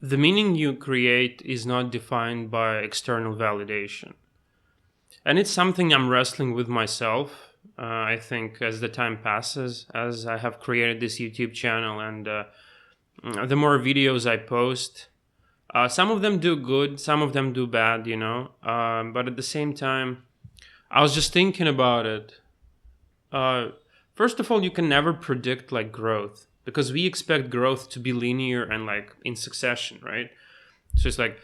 The meaning you create is not defined by external validation. And it's something I'm wrestling with myself. I think as the time passes, as I have created this YouTube channel and the more videos I post, some of them do good, some of them do bad, but at the same time, I was just thinking about it. Uh, First of all, you can never predict like growth because we expect growth to be linear and like in succession, right? So it's like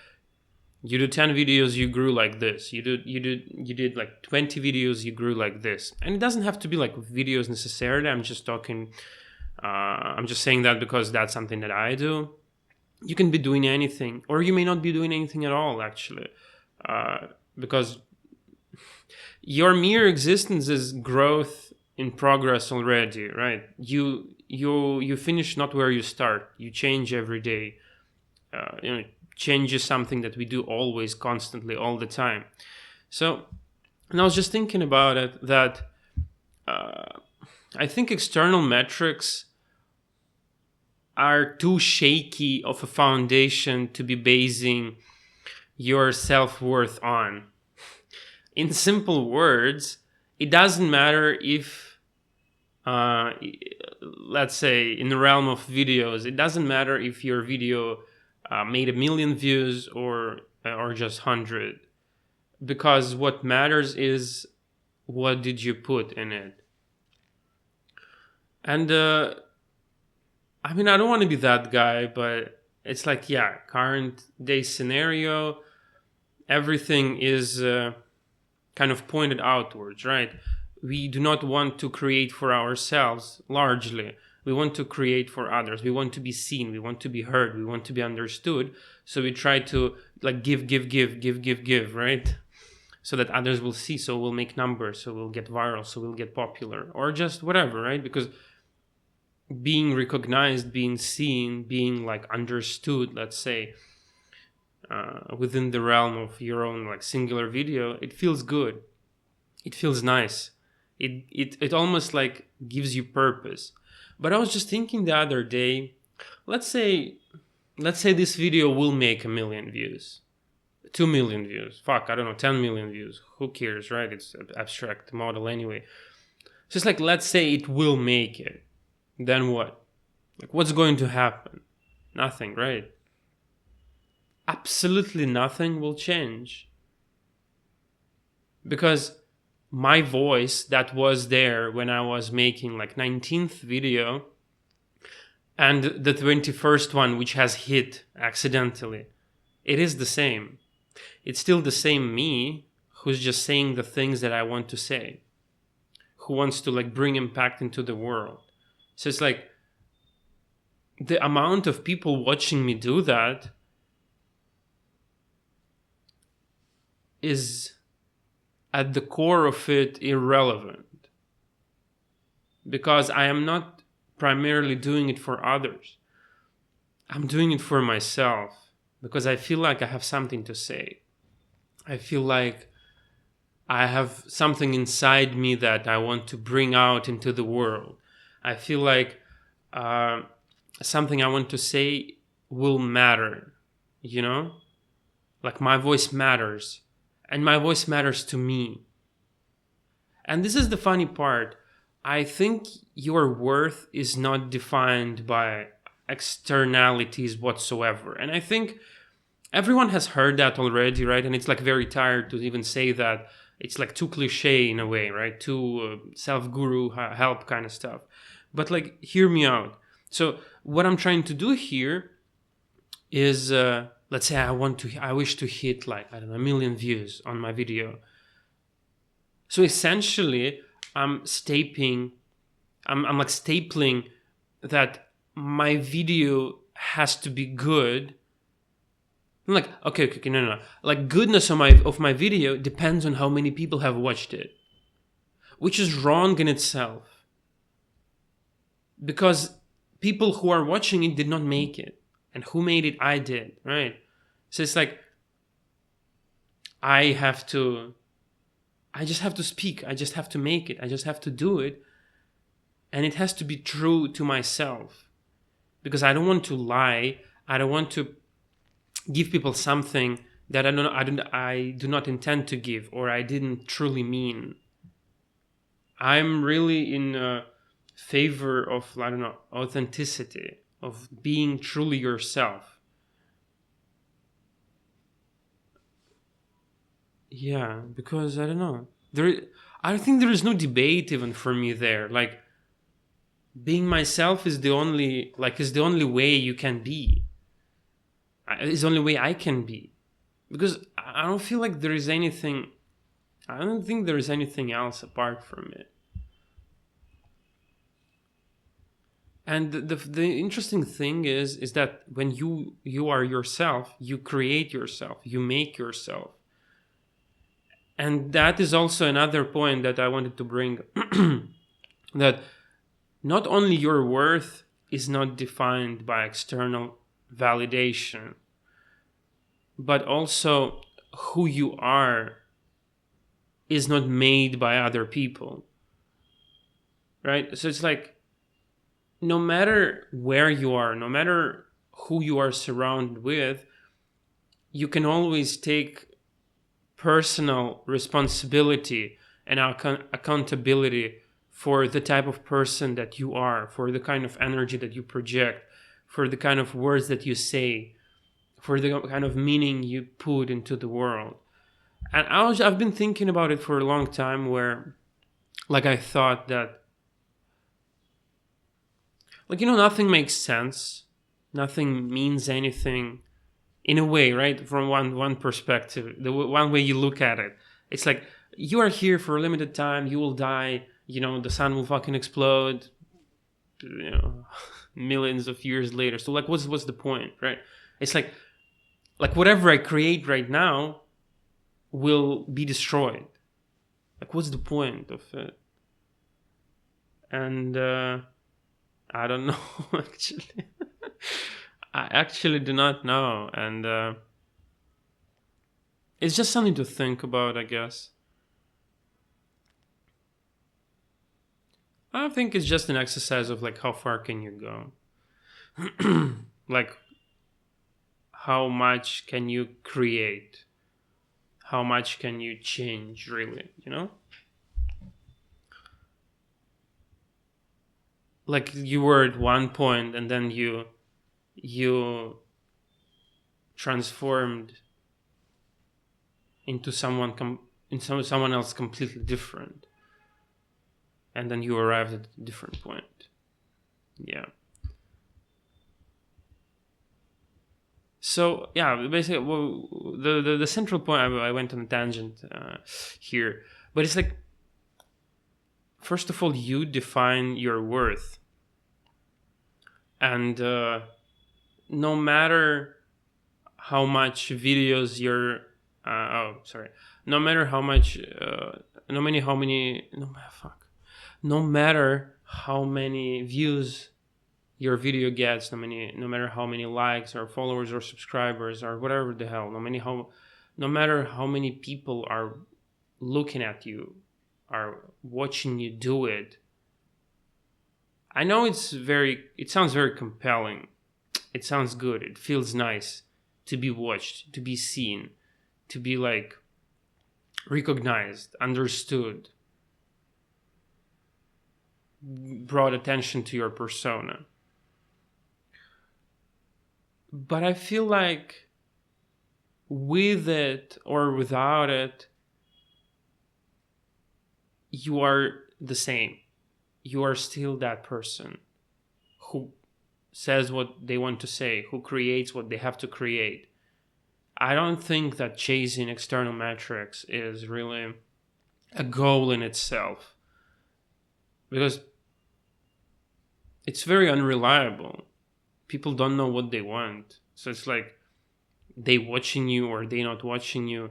you do 10 videos, you grew like this. You did like 20 videos, you grew like this. And it doesn't have to be like videos necessarily. I'm just saying that because that's something that I do. You can be doing anything, or you may not be doing anything at all, actually, because your mere existence is growth in progress already, right? You finish not where you start. You change every day. Change is something that we do always, constantly, all the time. So, and I was just thinking about it that I think external metrics are too shaky of a foundation to be basing your self-worth on. In simple words, it doesn't matter if, let's say, in the realm of videos, it doesn't matter if your video made 1 million views or just 100, because what matters is what did you put in it. And I mean, I don't want to be that guy, but it's like, yeah, current day scenario, everything is kind of pointed outwards, right? We do not want to create for ourselves largely. We want to create for others. We want to be seen. We want to be heard. We want to be understood. So we try to like give, right? So that others will see. So we'll make numbers. So we'll get viral. So we'll get popular or just whatever, right? Because being recognized, being seen, being like understood, let's say, within the realm of your own like singular video, it feels good. It feels nice. It almost like gives you purpose. But I was just thinking the other day, let's say this video will make 1 million views, 2 million views. Fuck, I don't know, 10 million views. Who cares, right? It's an abstract model anyway. So it's like, let's say it will make it. Then what? Like, what's going to happen? Nothing, right? Absolutely nothing will change. Because my voice that was there when I was making like 19th video and the 21st one, which has hit accidentally, it is the same. It's still the same me who's just saying the things that I want to say, who wants to like bring impact into the world. So it's like the amount of people watching me do that is at the core of it irrelevant, because I am not primarily doing it for others. I'm doing it for myself because I feel like I have something to say. I feel like I have something inside me that I want to bring out into the world. I feel like something I want to say will matter, you know? Like my voice matters, and my voice matters to me. And this is the funny part. I think your worth is not defined by externalities whatsoever. And I think everyone has heard that already, right? And it's like very tired to even say that. It's like too cliche in a way, right? Too self-guru help kind of stuff. But like, hear me out. So what I'm trying to do here is, let's say I wish to hit like, I don't know, 1 million views on my video. So essentially, I'm like stapling that my video has to be good. I'm like, okay, no. Like, goodness of my video depends on how many people have watched it, which is wrong in itself. Because people who are watching it did not make it. And who made it? I did, right? So it's like, I just have to speak. I just have to make it. I just have to do it. And it has to be true to myself. Because I don't want to lie. I don't want to give people something that I do not intend to give, or I didn't truly mean. I'm really in favor of, I don't know, authenticity, of being truly yourself. Yeah, because I don't know. I think there is no debate even for me there. Like, being myself is the only way you can be. Is the only way I can be. Because I don't feel like there is anything. I don't think there is anything else apart from it. And the interesting thing is that when you are yourself, you create yourself, you make yourself. And that is also another point that I wanted to bring, that not only your worth is not defined by external validation, but also who you are is not made by other people, right? So it's like, no matter where you are, no matter who you are surrounded with, you can always take personal responsibility and accountability for the type of person that you are, for the kind of energy that you project, for the kind of words that you say, for the kind of meaning you put into the world. And I've been thinking about it for a long time, where, like, I thought that, like, nothing makes sense, nothing means anything, in a way, right? From one perspective, one way you look at it, it's like, you are here for a limited time, you will die, the sun will fucking explode, you know millions of years later. So, like, what's the point, right? It's like whatever I create right now will be destroyed. Like, what's the point of it? And I don't know. Actually, I actually do not know. And it's just something to think about, I guess. I think it's just an exercise of, like, how far can you go? Like, how much can you create? How much can you change, really? Like, you were at one point, and then you transformed into someone else completely different, and then you arrived at a different point. Yeah. So, yeah, basically, well, the central point, I went on a tangent here, but it's like, first of all, you define your worth, and no matter how much videos you're sorry, no matter how much no many how many no fuck no matter how many views your video gets, no matter how many likes or followers or subscribers or whatever the hell, no matter how many people are looking at you, are watching you do it. I know it sounds very compelling. It sounds good. It feels nice to be watched, to be seen, to be, like, recognized, understood, brought attention to your persona. But I feel like, with it or without it, you are the same. You are still that person who says what they want to say, who creates what they have to create. I don't think that chasing external metrics is really a goal in itself, because it's very unreliable. People don't know what they want. So it's like, they watching you or they not watching you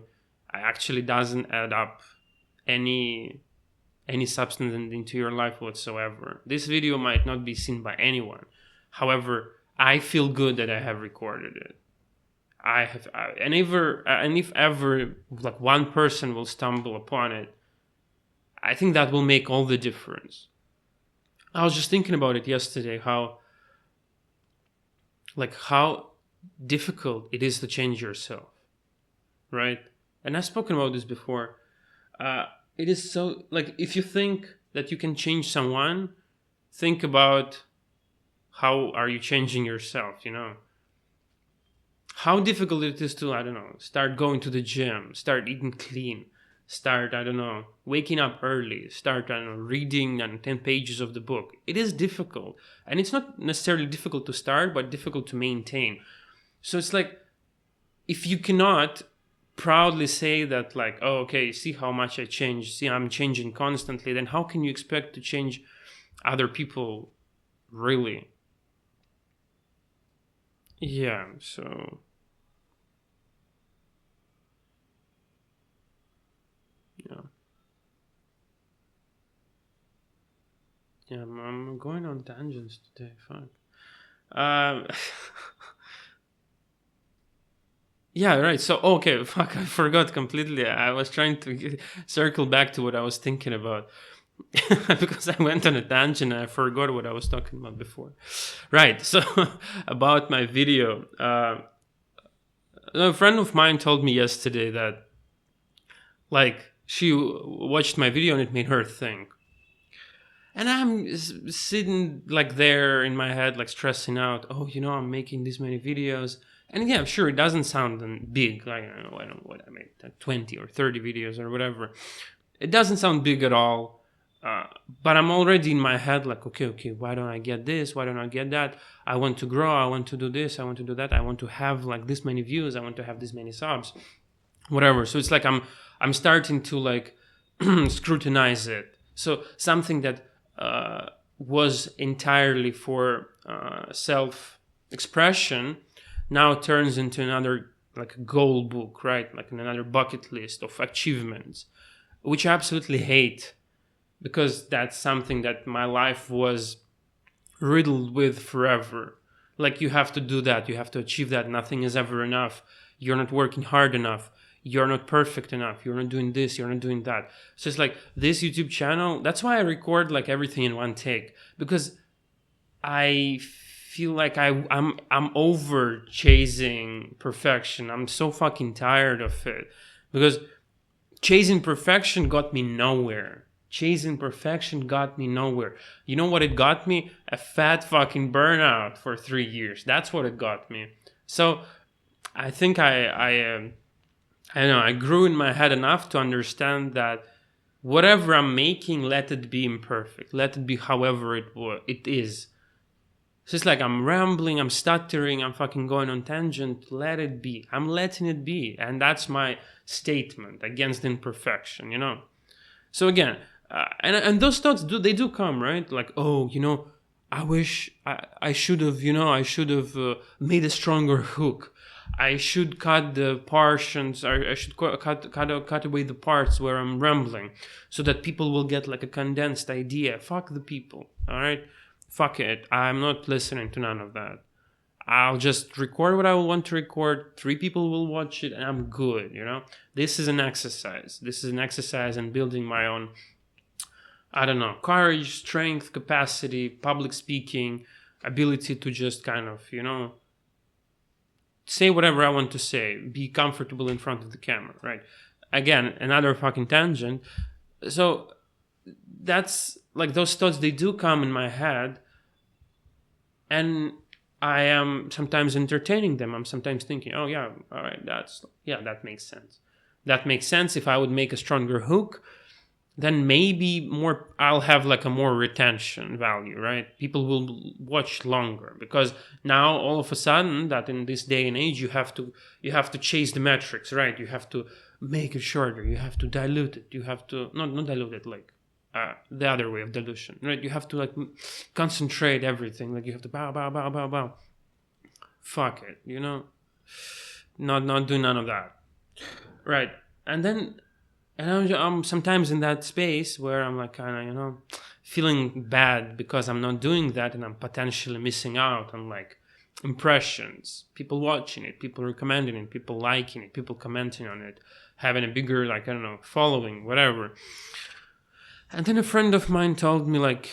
actually doesn't add up any substance into your life whatsoever. This video might not be seen by anyone. However, I feel good that I have recorded it. And if ever, like, one person will stumble upon it, I think that will make all the difference. I was just thinking about it yesterday, how difficult it is to change yourself, right? And I've spoken about this before. It is so, like, if you think that you can change someone, think about how are you changing yourself, you know? How difficult it is to, I don't know, start going to the gym, start eating clean, start, I don't know, waking up early, start, I don't know, reading on 10 pages of the book. It is difficult. And it's not necessarily difficult to start, but difficult to maintain. So it's like, if you cannot proudly say that, like, oh, okay, see how much I changed, see I'm changing constantly, then how can you expect to change other people, really? Yeah, so yeah. Yeah, I'm going on tangents today. Fuck. Um, yeah, right. So, okay, fuck, I forgot completely. I was trying to circle back to what I was thinking about because I went on a tangent and I forgot what I was talking about before. Right. So, about my video, a friend of mine told me yesterday that, like, she watched my video and it made her think. And I'm sitting like there in my head, like stressing out. Oh, you know, I'm making this many videos, and yeah, sure, it doesn't sound big. Like, I don't know what I made, like 20 or 30 videos or whatever. It doesn't sound big at all. But I'm already in my head, like, okay, why don't I get this? Why don't I get that? I want to grow. I want to do this. I want to do that. I want to have like this many views. I want to have this many subs, whatever. So it's like I'm starting to like scrutinize it. So something that was entirely for self expression now turns into another, like, a goal book, right? Like another bucket list of achievements, which I absolutely hate, because that's something that my life was riddled with forever. Like, you have to do that, you have to achieve that, nothing is ever enough, you're not working hard enough, you're not perfect enough, you're not doing this, you're not doing that. So it's like this YouTube channel, that's why I record like everything in one take, because I feel like I'm over chasing perfection. I'm so fucking tired of it, because chasing perfection got me nowhere. Chasing perfection got me nowhere. You know what it got me? A fat fucking burnout for 3 years. That's what it got me. So I think I don't know, I grew in my head enough to understand that whatever I'm making, let it be imperfect. Let it be however it is. So it's like I'm rambling, I'm stuttering, I'm fucking going on tangent. Let it be. I'm letting it be. And that's my statement against imperfection, you know? So again, and those thoughts do come, right? Like, oh, you know, I wish I should have, you know, I should have made a stronger hook. I should cut the portions. I should cut away the parts where I'm rambling, so that people will get like a condensed idea. Fuck the people, all right? Fuck it. I'm not listening to none of that. I'll just record what I want to record. 3 people will watch it, and I'm good. You know, this is an exercise. This is an exercise in building my own, I don't know, courage, strength, capacity, public speaking, ability to just kind of, you know, say whatever I want to say, be comfortable in front of the camera, right? Again, another fucking tangent. So that's like, those thoughts, they do come in my head, and I am sometimes entertaining them. I'm sometimes thinking, oh yeah, all right, that makes sense. That makes sense. If I would make a stronger hook, then maybe more, I'll have like a more retention value, right? People will watch longer, because now all of a sudden, that in this day and age, you have to chase the metrics, right? You have to make it shorter, you have to dilute it, you have to not dilute it, like the other way of dilution, right? You have to like concentrate everything, like you have to bow. Fuck it, you know, not do none of that, right? And then, and I'm sometimes in that space where I'm like, kind of, you know, feeling bad because I'm not doing that, and I'm potentially missing out on like impressions, people watching it, people recommending it, people liking it, people commenting on it, having a bigger, like, I don't know, following, whatever. And then a friend of mine told me, like,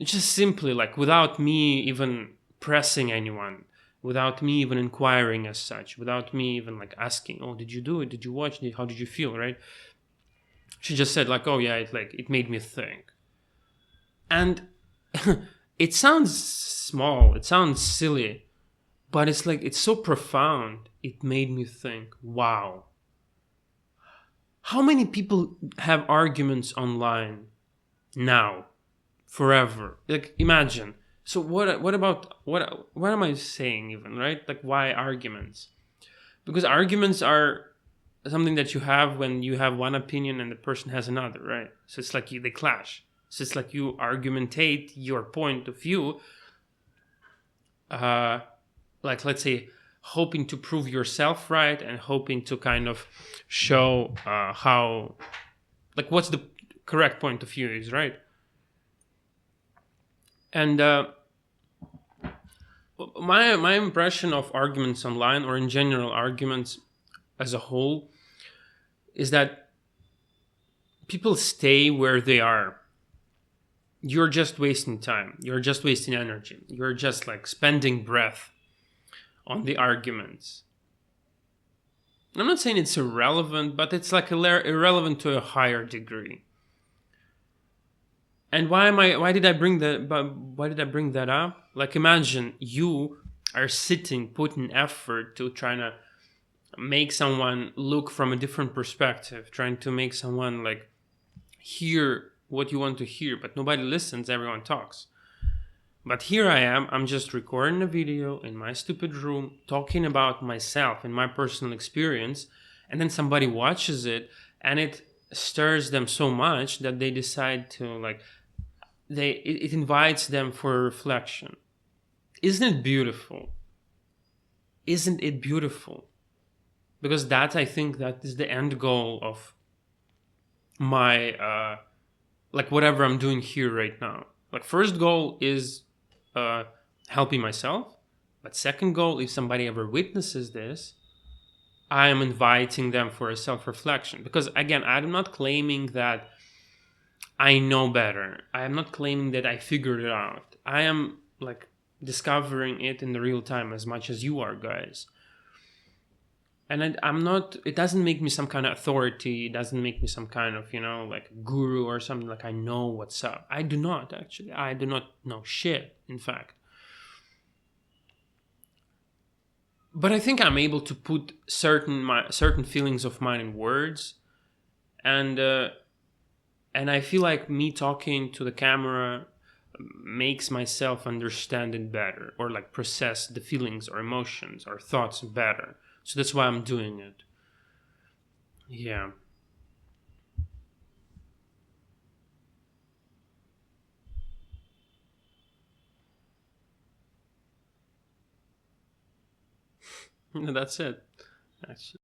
just simply, like, without me even pressing anyone, without me even inquiring as such, without me even like asking, oh, did you do it? Did you watch it? How did you feel? Right? She just said like, oh yeah, it made me think. And it sounds small, it sounds silly, but it's like, it's so profound. It made me think, wow. How many people have arguments online now, forever? Like, imagine. So what about what am I saying even, right? Like, why arguments? Because arguments are something that you have when you have one opinion and the person has another, right? So it's like they clash. So it's like you argumentate your point of view, uh, like, let's say, hoping to prove yourself right and hoping to kind of show how, like, what's the correct point of view is, right? And my impression of arguments online, or in general arguments as a whole, is that people stay where they are. You're just wasting time. You're just wasting energy. You're just like spending breath on the arguments. I'm not saying it's irrelevant, but it's like irrelevant to a higher degree. And why did I bring that up? Like, imagine you are sitting, putting effort to trying to make someone look from a different perspective, trying to make someone like hear what you want to hear, but nobody listens, everyone talks. But here I am, I'm just recording a video in my stupid room, talking about myself and my personal experience, and then somebody watches it and it stirs them so much that they decide to like, it invites them for reflection. Isn't it beautiful? Isn't it beautiful? Because that, I think, that is the end goal of my like whatever I'm doing here right now. Like, first goal is helping myself, but second goal, if somebody ever witnesses this, I am inviting them for a self-reflection. Because again, I'm not claiming that I know better. I am not claiming that I figured it out. I am like discovering it in the real time as much as you are, guys. And I'm not, it doesn't make me some kind of authority. It doesn't make me some kind of, like guru or something, like I know what's up. I do not, actually. I do not know shit, in fact. But I think I'm able to put certain feelings of mine in words. And I feel like me talking to the camera makes myself understand it better, or like process the feelings or emotions or thoughts better. So that's why I'm doing it. Yeah. That's it, actually.